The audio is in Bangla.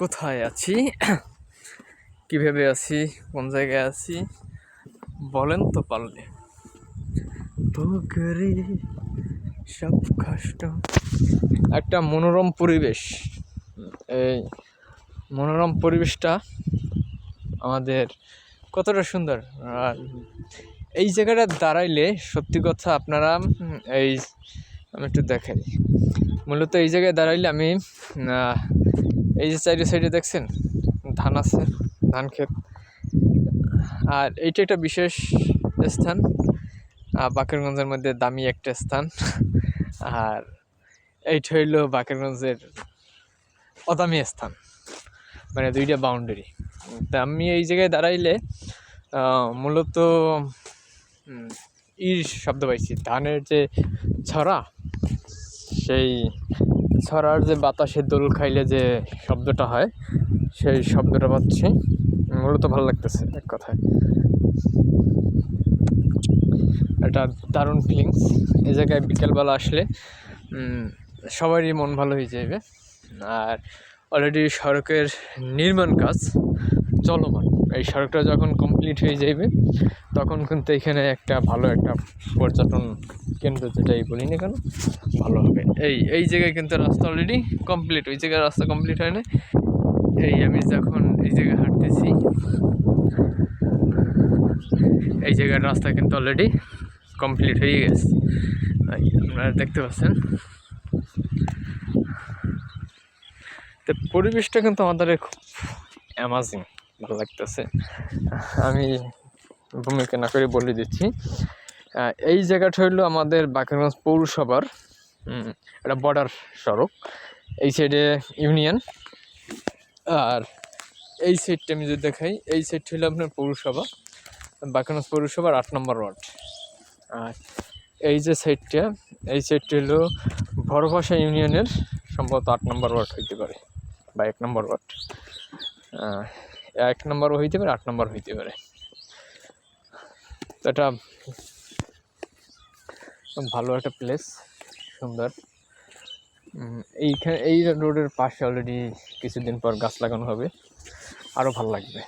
কোথায় আছি, কিভাবে আছি, কোন জায়গায় আছি বলেন তো পারলে। সব কষ্ট, একটা মনোরম পরিবেশ। এই মনোরম পরিবেশটা আমাদের কতটা সুন্দর। আর এই জায়গাটা দাঁড়াইলে সত্যি কথা আপনারা এই আমি একটু দেখাই। মূলত এই জায়গায় দাঁড়াইলে আমি এই যে চারি সাইডে দেখছেন ধান আছে, ধান ক্ষেত। আর এইটা একটা বিশেষ স্থান, বাকেরগঞ্জের মধ্যে দামি একটা স্থান। আর এইটা হইল বাকেরগঞ্জের অদামি স্থান, মানে দুইটা বাউন্ডারি। তা আমি এই জায়গায় দাঁড়াইলে মূলত শব্দ পাইছি, ধানের যে ছড়া, সেই ছড়ার যে বাতাসের দোল খাইলে যে শব্দটা হয়, সেই শব্দটা পাচ্ছি। মূলত ভালো লাগতেছে এক কথায়, একটা দারুণ ফিলিংস। এই জায়গায় বিকেলবেলা আসলে সবারই মন ভালো হয়ে যাবে। আর অলরেডি সড়কের নির্মাণ কাজ চলমান। এই সড়কটা যখন কমপ্লিট হয়ে যাবে তখন কিন্তু এখানে একটা ভালো একটা পর্যটন কেন্দ্র, যেটাই বলি না কেন, ভালো হবে। এই জায়গায় কিন্তু রাস্তা অলরেডি কমপ্লিট, ওই জায়গায় রাস্তা কমপ্লিট হয় না। এই আমি যখন এই জায়গায় হাঁটতেছি, এই জায়গার রাস্তা কিন্তু অলরেডি কমপ্লিট হয়ে গেছে, আপনারা দেখতে পাচ্ছেন। তো পরিবেশটা কিন্তু আমাদের খুব অ্যামাজিং, ভালো লাগতেছে। আমি ভূমিকা না করে বলে দিচ্ছি, এই জায়গাটা হইলো আমাদের বাকেরগঞ্জ পৌরসভার একটা বর্ডার সড়ক। এই সাইডে ইউনিয়ন, আর এই সাইডটা আমি যদি দেখাই, এই সাইডটা হলো আপনার পৌরসভা, বাকেরগঞ্জ পৌরসভার 8 নম্বর ওয়ার্ড। আর এই যে সাইডটা, এই সাইডটা হলো বড়ভাষা ইউনিয়নের সম্ভবত 8 নম্বর ওয়ার্ড হইতে পারে, বা 1 নম্বর ওয়ার্ড। 1 নম্বরও হইতে পারে, 8 নম্বর হইতে পারে। তো এটা ভালো একটা প্লেস, সুন্দর। এই রোডের পাশে অলরেডি কিছুদিন পর গাছ লাগানো হবে, আরও ভালো লাগবে।